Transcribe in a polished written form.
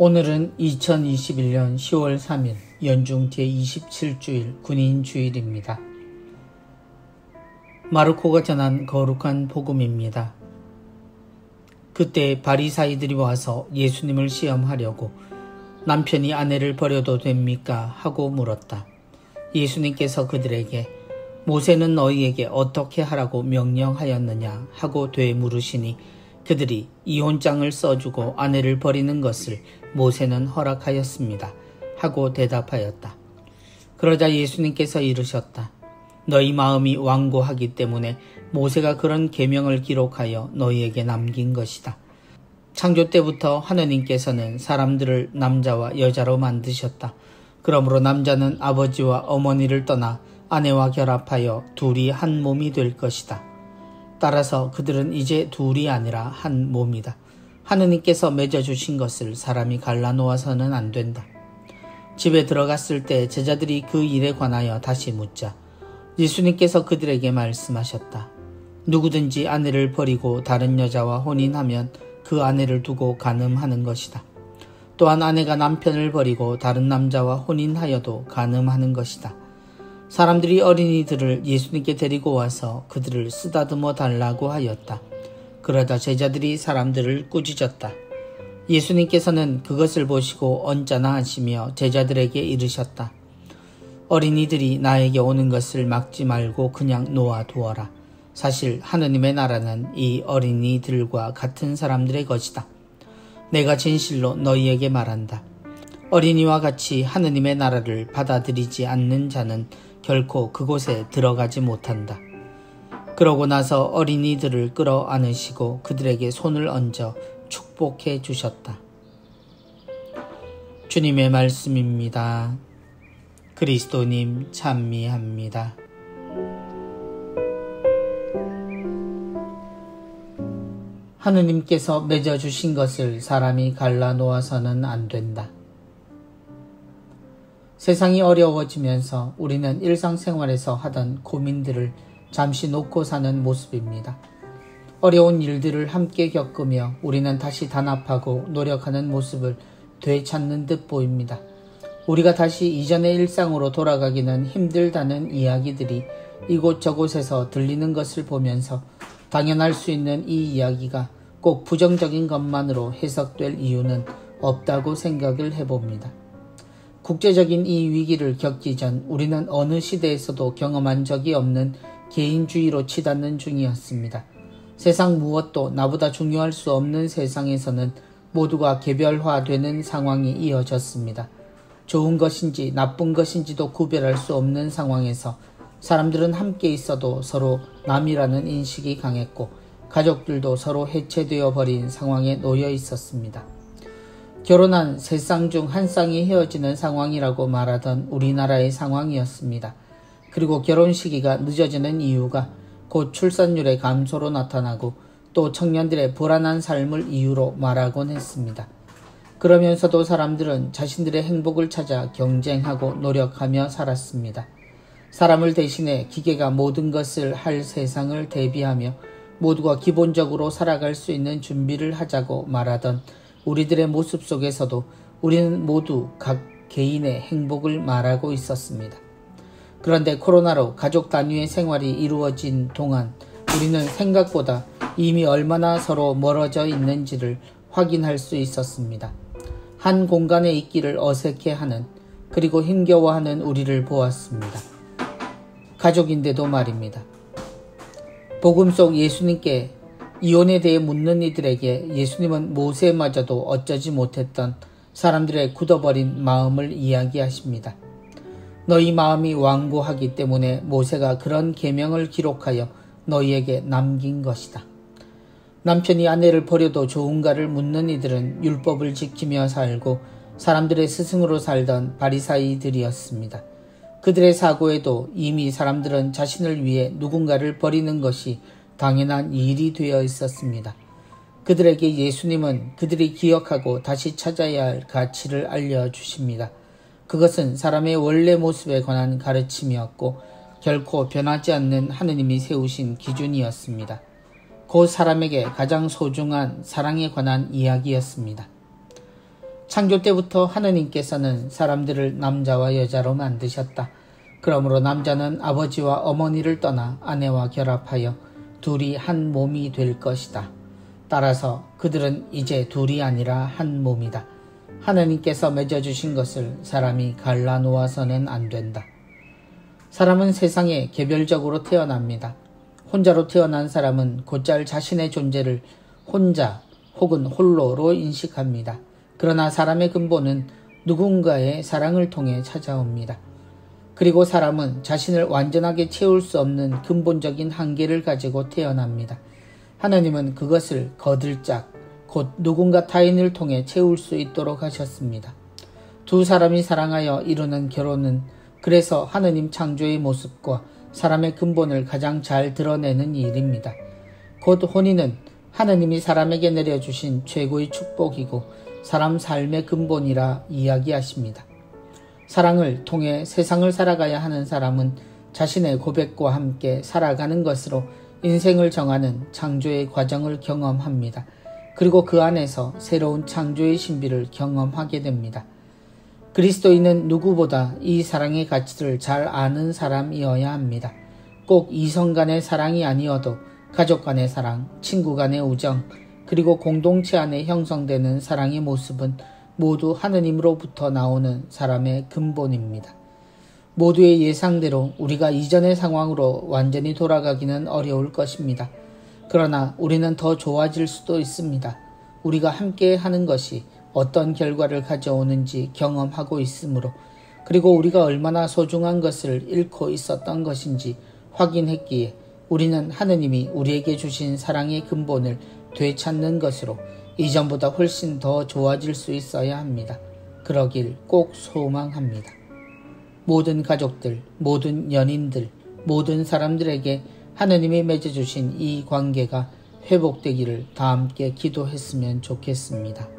오늘은 2021년 10월 3일 연중 제27주일 군인주일입니다. 마르코가 전한 거룩한 복음입니다. 그때 바리사이들이 와서 예수님을 시험하려고 남편이 아내를 버려도 됩니까? 하고 물었다. 예수님께서 그들에게 모세는 너희에게 어떻게 하라고 명령하였느냐 하고 되물으시니 그들이 이혼장을 써주고 아내를 버리는 것을 모세는 허락하였습니다. 하고 대답하였다. 그러자 예수님께서 이르셨다. 너희 마음이 완고하기 때문에 모세가 그런 계명을 기록하여 너희에게 남긴 것이다. 창조 때부터 하느님께서는 사람들을 남자와 여자로 만드셨다. 그러므로 남자는 아버지와 어머니를 떠나 아내와 결합하여 둘이 한 몸이 될 것이다. 따라서 그들은 이제 둘이 아니라 한 몸이다. 하느님께서 맺어주신 것을 사람이 갈라놓아서는 안 된다. 집에 들어갔을 때 제자들이 그 일에 관하여 다시 묻자 예수님께서 그들에게 말씀하셨다. 누구든지 아내를 버리고 다른 여자와 혼인하면 그 아내를 두고 간음하는 것이다. 또한 아내가 남편을 버리고 다른 남자와 혼인하여도 간음하는 것이다. 사람들이 어린이들을 예수님께 데리고 와서 그들을 쓰다듬어 달라고 하였다. 그러다 제자들이 사람들을 꾸짖었다. 예수님께서는 그것을 보시고 언짢아 하시며 제자들에게 이르셨다. 어린이들이 나에게 오는 것을 막지 말고 그냥 놓아두어라. 사실 하느님의 나라는 이 어린이들과 같은 사람들의 것이다. 내가 진실로 너희에게 말한다. 어린이와 같이 하느님의 나라를 받아들이지 않는 자는 결코 그곳에 들어가지 못한다. 그러고 나서 어린이들을 끌어안으시고 그들에게 손을 얹어 축복해 주셨다. 주님의 말씀입니다. 그리스도님 찬미합니다. 하느님께서 맺어주신 것을 사람이 갈라놓아서는 안 된다. 세상이 어려워지면서 우리는 일상생활에서 하던 고민들을 잠시 놓고 사는 모습입니다. 어려운 일들을 함께 겪으며 우리는 다시 단합하고 노력하는 모습을 되찾는 듯 보입니다. 우리가 다시 이전의 일상으로 돌아가기는 힘들다는 이야기들이 이곳저곳에서 들리는 것을 보면서 당연할 수 있는 이 이야기가 꼭 부정적인 것만으로 해석될 이유는 없다고 생각을 해봅니다. 국제적인 이 위기를 겪기 전 우리는 어느 시대에서도 경험한 적이 없는 개인주의로 치닫는 중이었습니다. 세상 무엇도 나보다 중요할 수 없는 세상에서는 모두가 개별화되는 상황이 이어졌습니다. 좋은 것인지 나쁜 것인지도 구별할 수 없는 상황에서 사람들은 함께 있어도 서로 남이라는 인식이 강했고 가족들도 서로 해체되어 버린 상황에 놓여 있었습니다. 결혼한 세 쌍 중 한 쌍이 헤어지는 상황이라고 말하던 우리나라의 상황이었습니다. 그리고 결혼 시기가 늦어지는 이유가 곧 출산율의 감소로 나타나고 또 청년들의 불안한 삶을 이유로 말하곤 했습니다. 그러면서도 사람들은 자신들의 행복을 찾아 경쟁하고 노력하며 살았습니다. 사람을 대신해 기계가 모든 것을 할 세상을 대비하며 모두가 기본적으로 살아갈 수 있는 준비를 하자고 말하던 우리들의 모습 속에서도 우리는 모두 각 개인의 행복을 말하고 있었습니다. 그런데 코로나로 가족 단위의 생활이 이루어진 동안 우리는 생각보다 이미 얼마나 서로 멀어져 있는지를 확인할 수 있었습니다. 한 공간에 있기를 어색해하는 그리고 힘겨워하는 우리를 보았습니다. 가족인데도 말입니다. 복음 속 예수님께 이혼에 대해 묻는 이들에게 예수님은 모세마저도 어쩌지 못했던 사람들의 굳어버린 마음을 이야기하십니다. 너희 마음이 완고하기 때문에 모세가 그런 계명을 기록하여 너희에게 남긴 것이다. 남편이 아내를 버려도 좋은가를 묻는 이들은 율법을 지키며 살고 사람들의 스승으로 살던 바리사이들이었습니다. 그들의 사고에도 이미 사람들은 자신을 위해 누군가를 버리는 것이 당연한 일이 되어 있었습니다. 그들에게 예수님은 그들이 기억하고 다시 찾아야 할 가치를 알려주십니다. 그것은 사람의 원래 모습에 관한 가르침이었고 결코 변하지 않는 하느님이 세우신 기준이었습니다. 곧 사람에게 가장 소중한 사랑에 관한 이야기였습니다. 창조 때부터 하느님께서는 사람들을 남자와 여자로 만드셨다. 그러므로 남자는 아버지와 어머니를 떠나 아내와 결합하여 둘이 한 몸이 될 것이다. 따라서 그들은 이제 둘이 아니라 한 몸이다. 하느님께서 맺어주신 것을 사람이 갈라놓아서는 안 된다. 사람은 세상에 개별적으로 태어납니다. 혼자로 태어난 사람은 곧잘 자신의 존재를 혼자 혹은 홀로로 인식합니다. 그러나 사람의 근본은 누군가의 사랑을 통해 찾아옵니다. 그리고 사람은 자신을 완전하게 채울 수 없는 근본적인 한계를 가지고 태어납니다. 하나님은 그것을 거들짝 곧 누군가 타인을 통해 채울 수 있도록 하셨습니다. 두 사람이 사랑하여 이루는 결혼은 그래서 하느님 창조의 모습과 사람의 근본을 가장 잘 드러내는 일입니다. 곧 혼인은 하느님이 사람에게 내려주신 최고의 축복이고 사람 삶의 근본이라 이야기하십니다. 사랑을 통해 세상을 살아가야 하는 사람은 자신의 고백과 함께 살아가는 것으로 인생을 정하는 창조의 과정을 경험합니다. 그리고 그 안에서 새로운 창조의 신비를 경험하게 됩니다. 그리스도인은 누구보다 이 사랑의 가치를 잘 아는 사람이어야 합니다. 꼭 이성 간의 사랑이 아니어도 가족 간의 사랑, 친구 간의 우정, 그리고 공동체 안에 형성되는 사랑의 모습은 모두 하느님으로부터 나오는 사람의 근본입니다. 모두의 예상대로 우리가 이전의 상황으로 완전히 돌아가기는 어려울 것입니다. 그러나 우리는 더 좋아질 수도 있습니다. 우리가 함께 하는 것이 어떤 결과를 가져오는지 경험하고 있으므로, 그리고 우리가 얼마나 소중한 것을 잃고 있었던 것인지 확인했기에 우리는 하느님이 우리에게 주신 사랑의 근본을 되찾는 것으로 이전보다 훨씬 더 좋아질 수 있어야 합니다. 그러길 꼭 소망합니다. 모든 가족들, 모든 연인들, 모든 사람들에게 하느님이 맺어주신 이 관계가 회복되기를 다 함께 기도했으면 좋겠습니다.